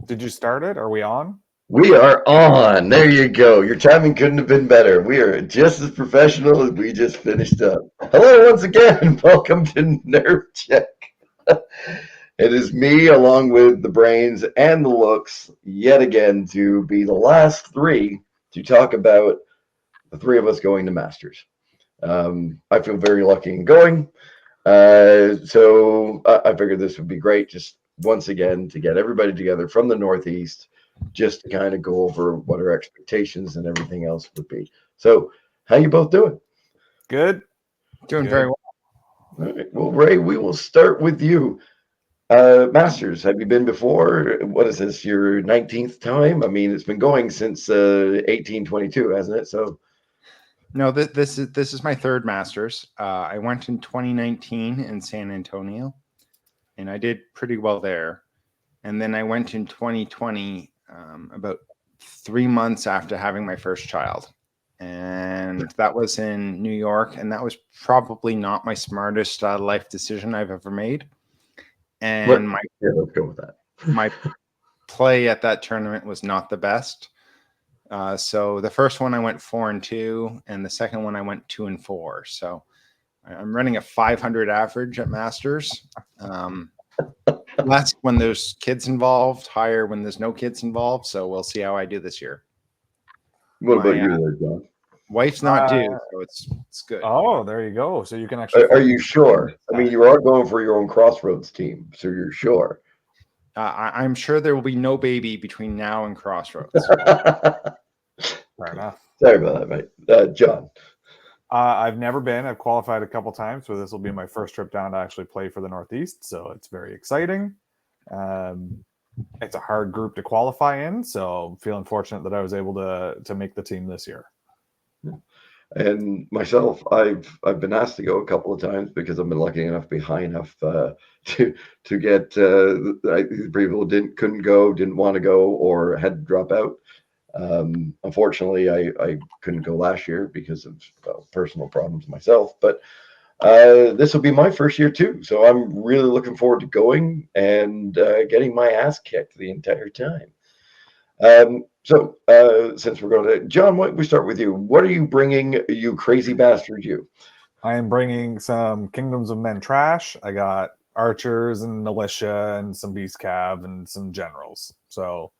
Did you start it? Are we on? We are on. There you go. Your timing couldn't have been better. We are just as professional as we just finished up. Hello, once again. Welcome to Nerve Check. It is me, along with the brains and the looks, yet again, to be the last three to talk about the three of us going to Masters. I feel very lucky in going. So I figured this would be great just once again to get everybody together from the Northeast just to kind of go over what our expectations and everything else would be. So, how you both doing? Good. Doing very well. All right. Well, Ray, we will start with you. Masters, have you been before? What is this, your 19th time? I mean, it's been going since 1822, hasn't it? So, No, this is my third Masters. I went in 2019 in San Antonio, and I did pretty well there. And then I went in 2020, about 3 months after having my first child, and that was in New York. And that was probably not my smartest life decision I've ever made. And let's go with that. My play at that tournament was not the best. So the first one I went 4-2, and the second one I went 2-4. So I'm running a 500 average at Masters. Less when there's kids involved, higher when there's no kids involved. So we'll see how I do this year. What about you there, John? Wife's not due, so it's good. Oh, there you go. So you can actually. Are you sure? I mean, you are going for your own Crossroads team, so you're sure. I'm sure there will be no baby between now and Crossroads. Fair enough. Sorry about that, mate. John. I've never been. I've qualified a couple times, so this will be my first trip down to actually play for the Northeast. So it's very exciting. It's a hard group to qualify in, so I'm feeling fortunate that I was able to make the team this year. And myself, I've been asked to go a couple of times because I've been lucky enough to be high enough to get people couldn't go, didn't want to go, or had to drop out. Unfortunately, I couldn't go last year because of personal problems myself. But this will be my first year too, so I'm really looking forward to going and getting my ass kicked the entire time. So since we're going to John, why don't we start with you? What are you bringing, you crazy bastard? You? I am bringing some Kingdoms of Men trash. I got archers and militia and some beast cav and some generals. So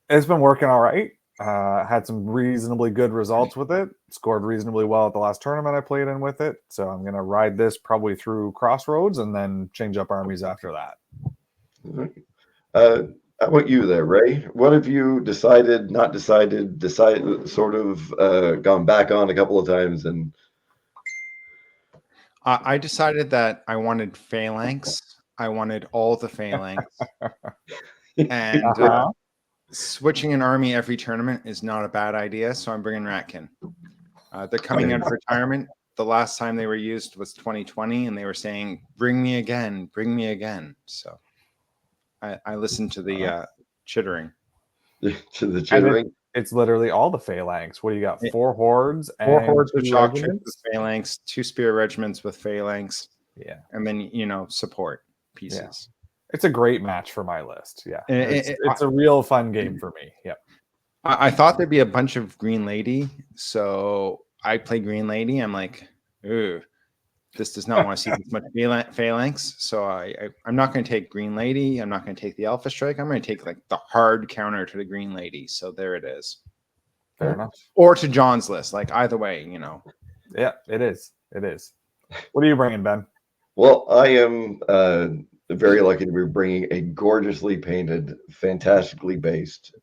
it's been working all right. Had some reasonably good results with it. Scored reasonably well at the last tournament I played in with it. So I'm going to ride this probably through Crossroads and then change up armies after that. How about you there, Ray? What have you decided, not decided, sort of gone back on a couple of times? And I decided that I wanted phalanx. I wanted all the phalanx. And switching an army every tournament is not a bad idea, so I'm bringing Ratkin. They're coming out of retirement. The last time they were used was 2020, and they were saying, bring me again, bring me again. So I listened to the chittering. To the chittering? It's literally all the phalanx. What do you got? 4 hordes? Four hordes with shock troops with phalanx, 2 spear regiments with phalanx. Yeah. And then, support pieces. Yeah. It's a great match for my list. Yeah. It's a real fun game for me. Yep. I thought there'd be a bunch of Green Lady. So I play Green Lady. I'm like, ooh, this does not want to see this much phalanx. So I'm not going to take Green Lady. I'm not going to take the Alpha Strike. I'm going to take like the hard counter to the Green Lady. So there it is. Fair enough. Or to John's list. Like either way, Yeah, it is. It is. What are you bringing, Ben? Well, I am very lucky to be bringing a gorgeously painted, fantastically based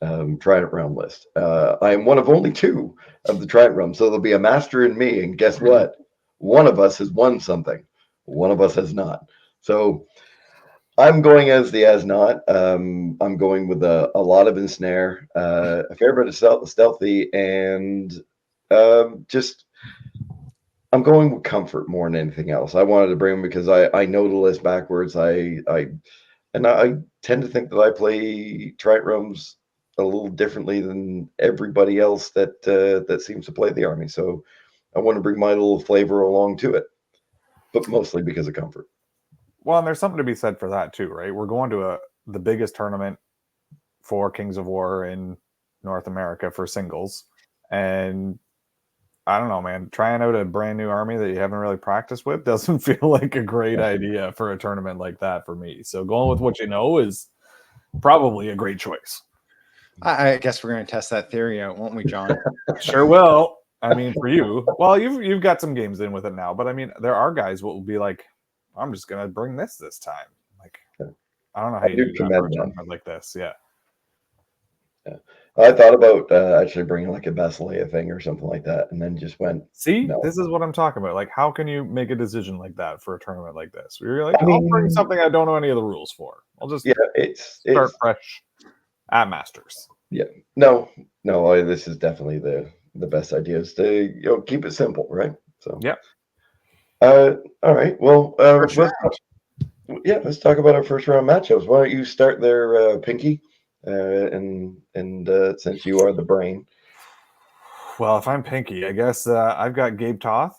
Trident Realm list. I am one of only 2 of the Trident Realm, so there'll be a master in me. And guess what? One of us has won something. One of us has not. So I'm going as the as not. I'm going with a lot of ensnare, a fair bit of stealthy, and just I'm going with comfort more than anything else. I wanted to bring them because I know the list backwards. I tend to think that I play Trident Realms a little differently than everybody else that seems to play the army. So I want to bring my little flavor along to it, but mostly because of comfort. Well, and there's something to be said for that too, right? We're going to the biggest tournament for Kings of War in North America for singles, and I don't know, man. Trying out a brand new army that you haven't really practiced with doesn't feel like a great idea for a tournament like that for me. So going with what you know is probably a great choice. I guess we're going to test that theory out, won't we, John? Sure will. I mean, for you, well, you've got some games in with it now, but I mean, there are guys what will be like, I'm just gonna bring this time. Like, I don't know how you do that for a tournament like this. Yeah. Yeah. I thought about actually bringing like a Basileia thing or something like that, and then just went. See, No. this is what I'm talking about. Like, how can you make a decision like that for a tournament like this? Where you're like, I I'll bring mean, something I don't know any of the rules for. I'll just it's start fresh at Masters. Yeah, no, this is definitely the best idea is to keep it simple, right? So yeah. All right. Well, let's talk about our first round matchups. Why don't you start there, Pinky? And since you are the brain. Well, if I'm Pinky, I guess I've got Gabe Toth.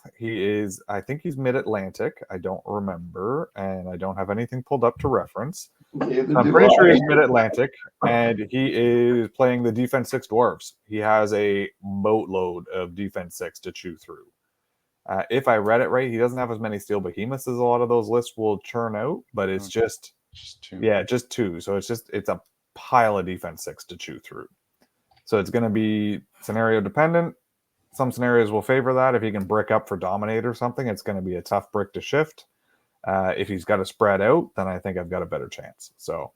I think he's mid-Atlantic. I don't remember, and I don't have anything pulled up to reference. So I'm pretty sure he's mid-Atlantic, and he is playing the Defense 6 Dwarves. He has a boatload of Defense 6 to chew through. If I read it right, he doesn't have as many Steel Behemoths as a lot of those lists will churn out, but it's just two. Yeah, just two. So it's a pile of Defense 6 to chew through. So it's going to be scenario dependent. Some scenarios will favor that. If he can brick up for Dominate or something, it's going to be a tough brick to shift. If he's got to spread out, then I think I've got a better chance. So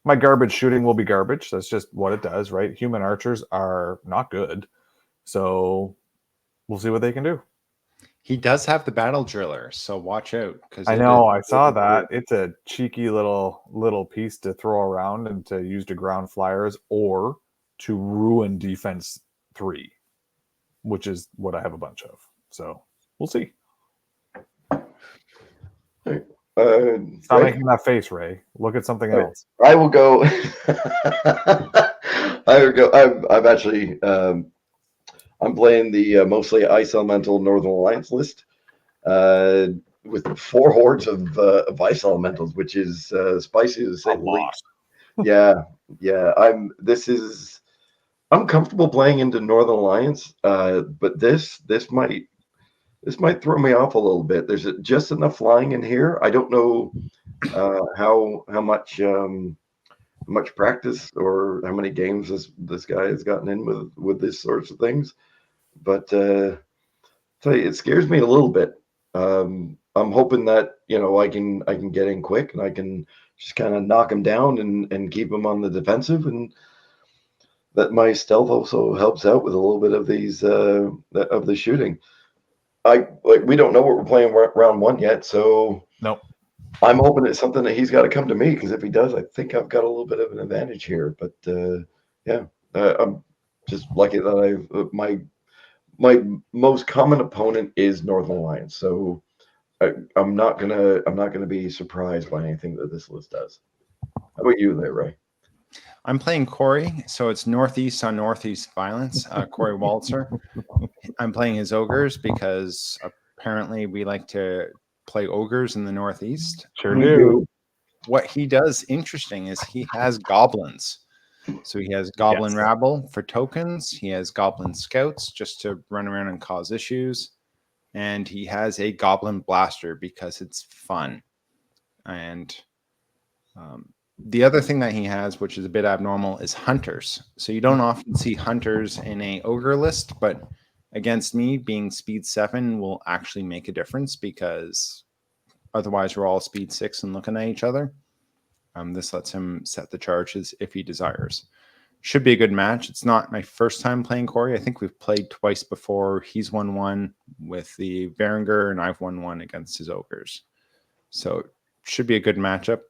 my garbage shooting will be garbage. That's just what it does, right? Human archers are not good. So we'll see what they can do. He does have the battle driller, so watch out. I know, I saw that. It's a cheeky little piece to throw around and to use to ground flyers or to ruin defense 3, which is what I have a bunch of. So we'll see. Stop making that face, Ray. Look at something else. I will go. I will go. I'm actually. I'm playing the mostly Ice Elemental Northern Alliance list with 4 hordes of Ice Elementals, which is spicy to say the least. Yeah. I'm comfortable playing into Northern Alliance, but this might throw me off a little bit. There's just enough flying in here. I don't know how much practice or how many games this guy has gotten in with this sorts of things, but tell you, it scares me a little bit. I'm hoping that I can get in quick and I can just kind of knock him down and keep him on the defensive, and that my stealth also helps out with a little bit of the shooting. We don't know what we're playing round 1 yet, so nope. I'm hoping it's something that he's got to come to me, because if he does, I think I've got a little bit of an advantage here. But I'm just lucky that my most common opponent is Northern Alliance, so I'm not gonna be surprised by anything that this list does. How about you there, Ray? I'm playing Corey, so it's Northeast on Northeast violence. Corey Waltzer. I'm playing his ogres because apparently we like to play ogres in the Northeast. Sure do. What he does interesting is he has goblins. So he has Goblin Rabble for tokens. He has Goblin Scouts just to run around and cause issues. And he has a Goblin Blaster because it's fun. And the other thing that he has, which is a bit abnormal, is Hunters. So you don't often see Hunters in a Ogre list, but against me, being speed 7 will actually make a difference, because otherwise we're all speed 6 and looking at each other. This lets him set the charges if he desires. Should be a good match. It's not my first time playing Corey. I think we've played twice before. He's won one with the Varangur, and I've won one against his Ogres. So it should be a good matchup,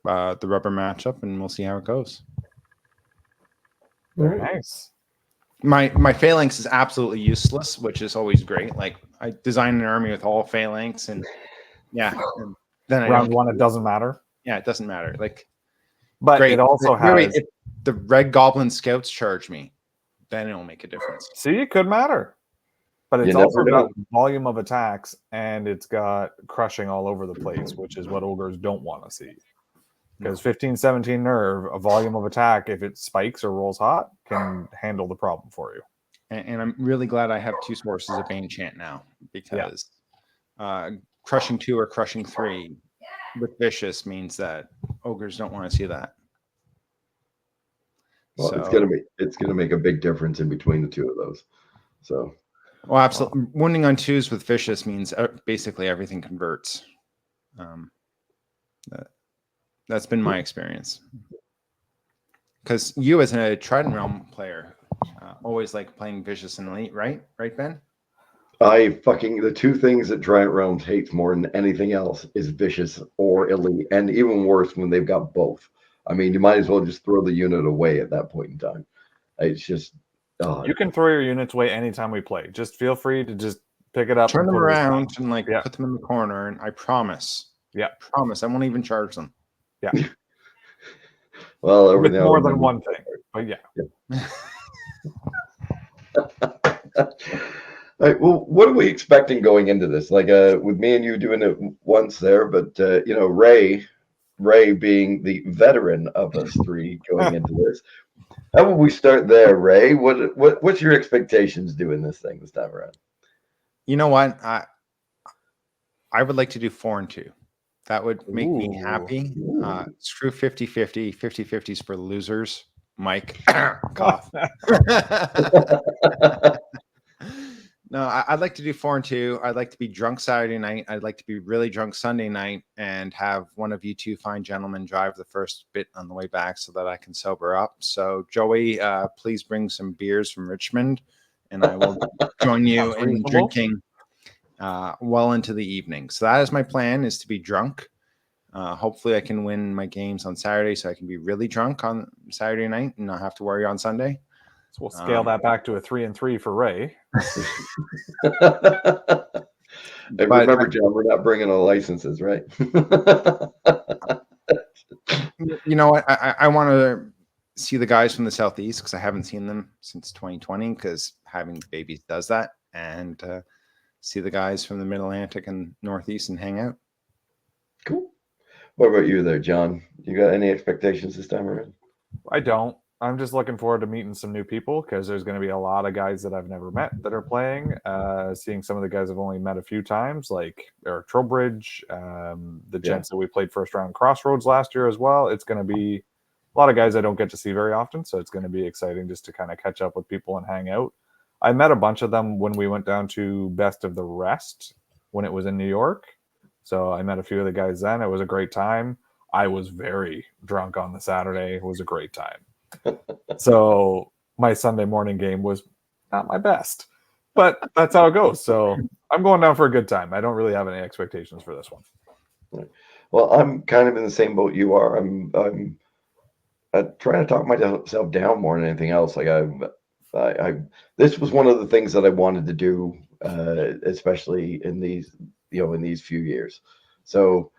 the rubber matchup, and we'll see how it goes. Very nice. My phalanx is absolutely useless, which is always great. Like, I designed an army with all phalanx, and and then round 1 it doesn't matter. Yeah, it doesn't matter. Like, but great. It also has if the Red Goblin Scouts charge me, then it'll make a difference. See, it could matter. But You it's never also know. got volume of attacks, and it's got crushing all over the place, which is what ogres don't want to see. Because 15, 17 nerve, a volume of attack, if it spikes or rolls hot, can handle the problem for you. And I'm really glad I have 2 sources of Bane Chant now, because crushing 2 or crushing 3 with vicious means that ogres don't want to see that. Well, So, it's gonna make a big difference in between the two of those. So, well, absolutely. Wounding on 2s with vicious means basically everything converts. That's been my experience. Because you, as a Trident Realm player, always like playing vicious and elite, right? Right, Ben? the 2 things that Trident Realms hates more than anything else is vicious or elite, and even worse when they've got both. I mean, you might as well just throw the unit away at that point in time. It's just You can throw your units away anytime we play. Just feel free to just pick it up, turn and them put around, and like put them in the corner. And I promise, I won't even charge them. Yeah. Well, over with now, more than one thing, but yeah. All right, well, what are we expecting going into this? Like, with me and you doing it once there, but Ray being the veteran of us 3 going into this, how would we start there, Ray? What's your expectations doing this thing this time around? You know what? I would like to do 4 and 2. That would make me happy. Screw 50-50. 50-50s for losers. Mike, cough. No, I'd like to do 4 and 2. I'd like to be drunk Saturday night. I'd like to be really drunk Sunday night and have one of you 2 fine gentlemen drive the first bit on the way back so that I can sober up. So, Joey, please bring some beers from Richmond, and I will join you in drinking well into the evening. So that is my plan, is to be drunk. Hopefully I can win my games on Saturday so I can be really drunk on Saturday night and not have to worry on Sunday. So we'll scale that back to a 3 and 3 for Ray. And remember, John, we're not bringing our licenses, right? You know what? I want to see the guys from the Southeast because I haven't seen them since 2020, because having babies does that, and see the guys from the Mid-Atlantic and Northeast and hang out. Cool. What about you there, John? You got any expectations this time around? I don't. I'm just looking forward to meeting some new people, because there's going to be a lot of guys that I've never met that are playing. Seeing some of the guys I've only met a few times, like Eric Trowbridge, the gents that we played first round Crossroads last year as well. It's going to be a lot of guys I don't get to see very often, so it's going to be exciting just to kind of catch up with people and hang out. I met a bunch of them when we went down to Best of the Rest when it was in New York. So I met a few of the guys then. It was a great time. I was very drunk on the Saturday. It was a great time. So my Sunday morning game was not my best, but that's how it goes. So I'm going down for a good time. I don't really have any expectations for this one. Well, I'm kind of in the same boat you are. I'm trying to talk myself down more than anything else. Like this was one of the things that I wanted to do, especially in these few years. So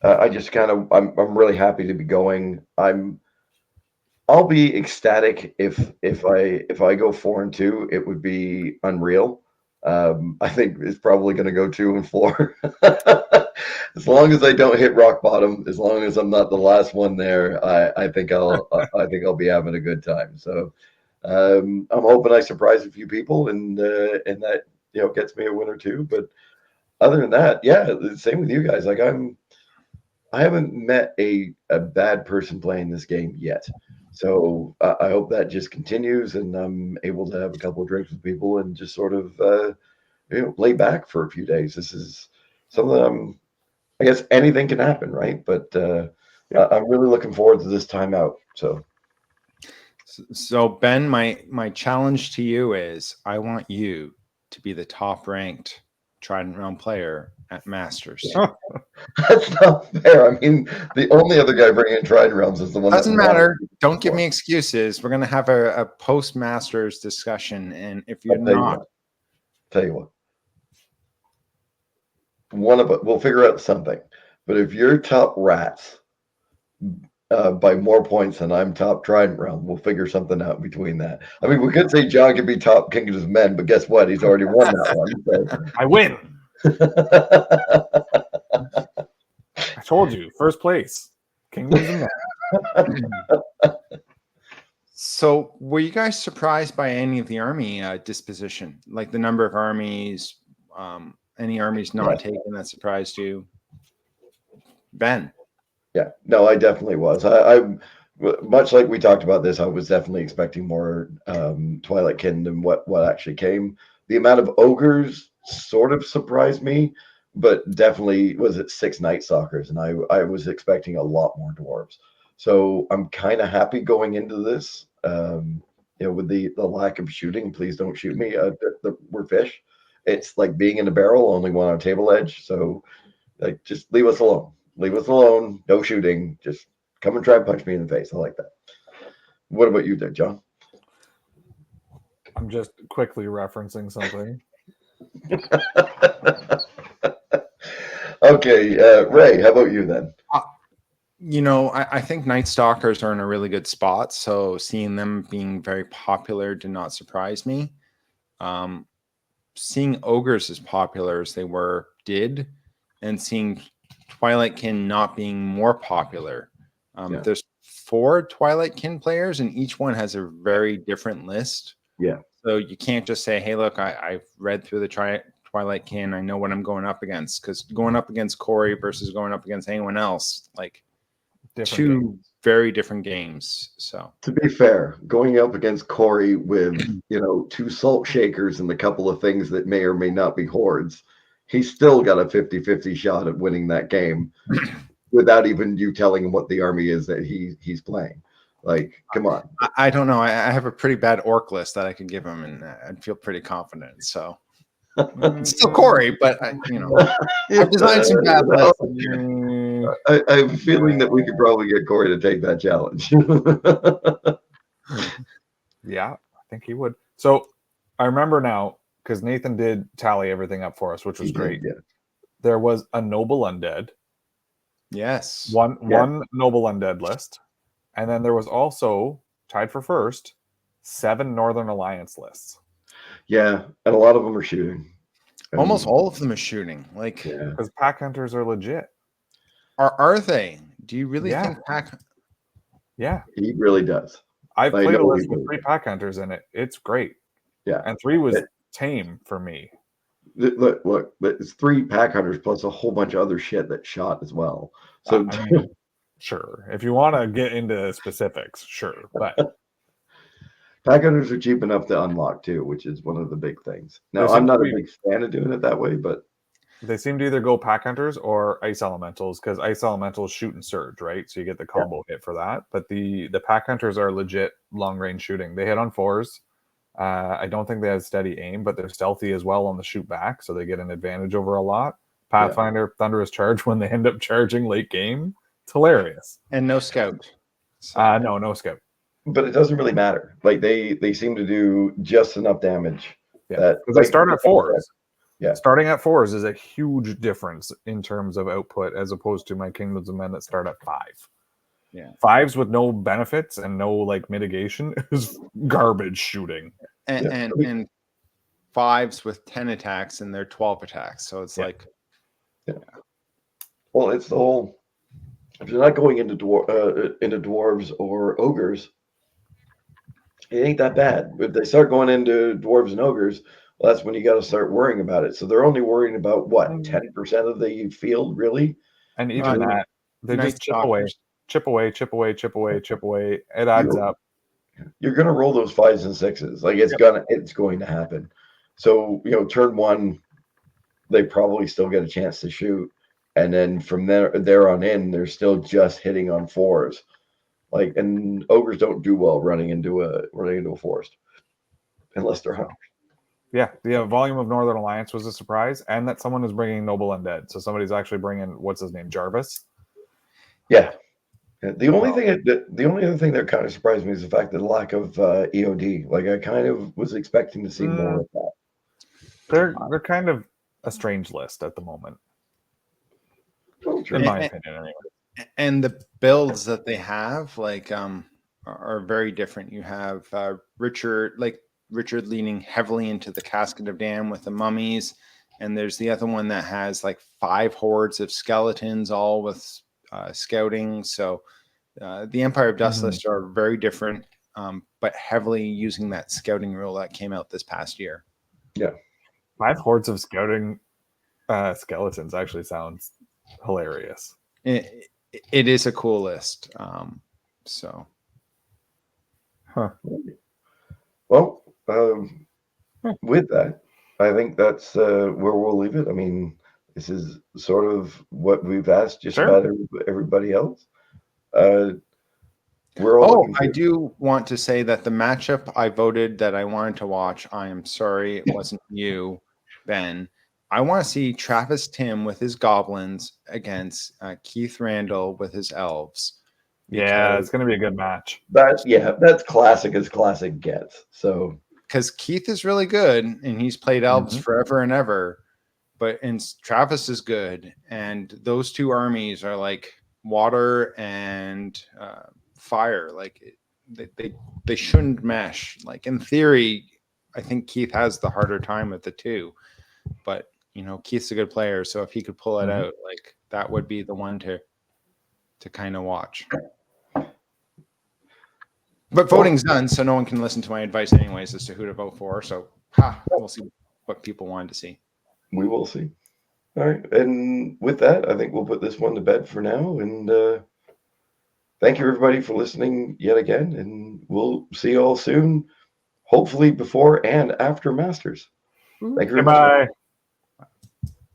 I just kind of I'm really happy to be going. I'll be ecstatic if I go 4 and 2. It would be unreal. I think it's probably going to go 2 and 4. As long as I don't hit rock bottom, as long as I'm not the last one there, I think I'll be having a good time. So I'm hoping I surprise a few people and that gets me a win or 2. But other than that, yeah, same with you guys. Like I haven't met a bad person playing this game yet. So I hope that just continues and I'm able to have a couple of drinks with people and just sort of lay back for a few days. This is something I guess anything can happen, right? But I'm really looking forward to this time out. So Ben, my challenge to you is I want you to be the top ranked Trident Realm player at Masters. That's not fair. I mean, the only other guy bringing in Trident Realms is the one. Doesn't matter. Don't give me excuses. We're going to have a post Masters discussion, and if you're not, tell you what, one of us we'll figure out something. But if you're top rats by more points than I'm top Trident Realm. We'll figure something out between that. I mean, we could say John could be top Kingdoms of Men, but guess what? He's already won that one. I win. So. I told you, first place. Kingdoms of Men. So, were you guys surprised by any of the army disposition, like the number of armies? Any armies not taken that surprised you, Ben? Yeah, no, I definitely was. I much like we talked about this, I was definitely expecting more Twilight Kin than what actually came. The amount of ogres sort of surprised me, but definitely was it 6 Night Stalkers, and I was expecting a lot more dwarves. So I'm kind of happy going into this. With the lack of shooting, please don't shoot me. We're fish. It's like being in a barrel, only one on a table edge. So like, just leave us alone. Leave us alone. No shooting. Just come and try and punch me in the face. I like that. What about you, there, John? I'm just quickly referencing something. Okay, Ray, how about you then? I think Night Stalkers are in a really good spot. So seeing them being very popular did not surprise me. Seeing ogres as popular as they were did, and seeing Twilight Kin not being more popular. There's 4 Twilight Kin players, and each one has a very different list. Yeah. So you can't just say, hey, look, I've read through the Twilight Kin. I know what I'm going up against. Because going up against Corey versus going up against anyone else, like two very different games. So to be fair, going up against Corey with 2 salt shakers and a couple of things that may or may not be hordes, he's still got a 50-50 shot at winning that game without even you telling him what the army is that he's playing. Like, come on. I don't know. I have a pretty bad orc list that I could give him, and I'd feel pretty confident. So it's still Corey, but I've designed some bad lists. I have a feeling that we could probably get Corey to take that challenge. Yeah, I think he would. So I remember now, because Nathan did tally everything up for us, which was great. Yeah. There was a noble undead. Yes. One noble undead list. And then there was also, tied for first, 7 Northern Alliance lists. Yeah, and a lot of them are shooting. Almost all of them are shooting. Like, because pack hunters are legit. Are they? Do you really think pack? Yeah, he really does. I've played a list with 3 pack hunters in it. It's great. Yeah, and 3 was tame for me. Look, it's 3 pack hunters plus a whole bunch of other shit that shot as well. So I mean, sure, if you want to get into specifics, sure, but pack hunters are cheap enough to unlock too, which is one of the big things. Now, I'm not a big fan of doing it that way, but they seem to either go pack hunters or ice elementals, because ice elementals shoot and surge, right? So you get the combo hit for that. But the pack hunters are legit long range shooting. They hit on 4s. I don't think they have steady aim, but they're stealthy as well on the shoot back, so they get an advantage over a lot. Pathfinder, Thunderous Charge when they end up charging late game. It's hilarious. And no scout. So. No scout. But it doesn't really matter. Like they seem to do just enough damage. Yeah, because they start at 4s. Yeah, starting at 4s is a huge difference in terms of output, as opposed to my Kingdoms of Men that start at 5. Yeah, 5s with no benefits and no like mitigation is garbage shooting. And 5s with 10 attacks and they're 12 attacks. So it's like, well, it's the whole. If you're not going into dwarves or ogres, it ain't that bad. If they start going into dwarves and ogres, well, that's when you got to start worrying about it. So they're only worrying about what 10% of the field, really. And even that, they just chip away. It adds up. You're gonna roll those 5s and 6s. Like it's going to happen. So turn 1, they probably still get a chance to shoot, and then from there on in, they're still just hitting on 4s. Like, and ogres don't do well running into a forest unless they're hunters. Yeah, the volume of Northern Alliance was a surprise, and that someone is bringing Noble Undead. So somebody's actually bringing, what's his name, Jarvis? Yeah. The only other thing that kind of surprised me is the fact that the lack of EOD. Like, I kind of was expecting to see more of that. They're kind of a strange list at the moment, in my opinion, anyway. And the builds that they have, like, are very different. You have Richard leaning heavily into the Casket of Dam with the mummies, and there's the other one that has like 5 hordes of skeletons, all with scouting. So the Empire of Dust lists are very different, but heavily using that scouting rule that came out this past year. Yeah. 5 hordes of scouting skeletons actually sounds hilarious. It is a cool list. So. Huh. Well, with that, I think that's where we'll leave it. I mean, this is sort of what we've asked just about everybody else. We're all I do want to say that the matchup I voted that I wanted to watch, I am sorry it wasn't you, Ben. I want to see Travis Tim with his goblins against Keith Randall with his elves. Yeah, it's going to be a good match. That's classic as classic gets. So because Keith is really good and he's played elves forever and ever, and Travis is good, and those two armies are like water and fire. Like they shouldn't mesh. Like in theory, I think Keith has the harder time with the two, but Keith's a good player, so if he could pull it out, like that would be the one to kind of watch. But voting's done, so no one can listen to my advice anyways as to who to vote for. So we'll see what people wanted to see. We will see. All right. And with that, I think we'll put this one to bed for now. And thank you, everybody, for listening yet again. And we'll see you all soon, hopefully before and after Masters. Thank you very much. Bye.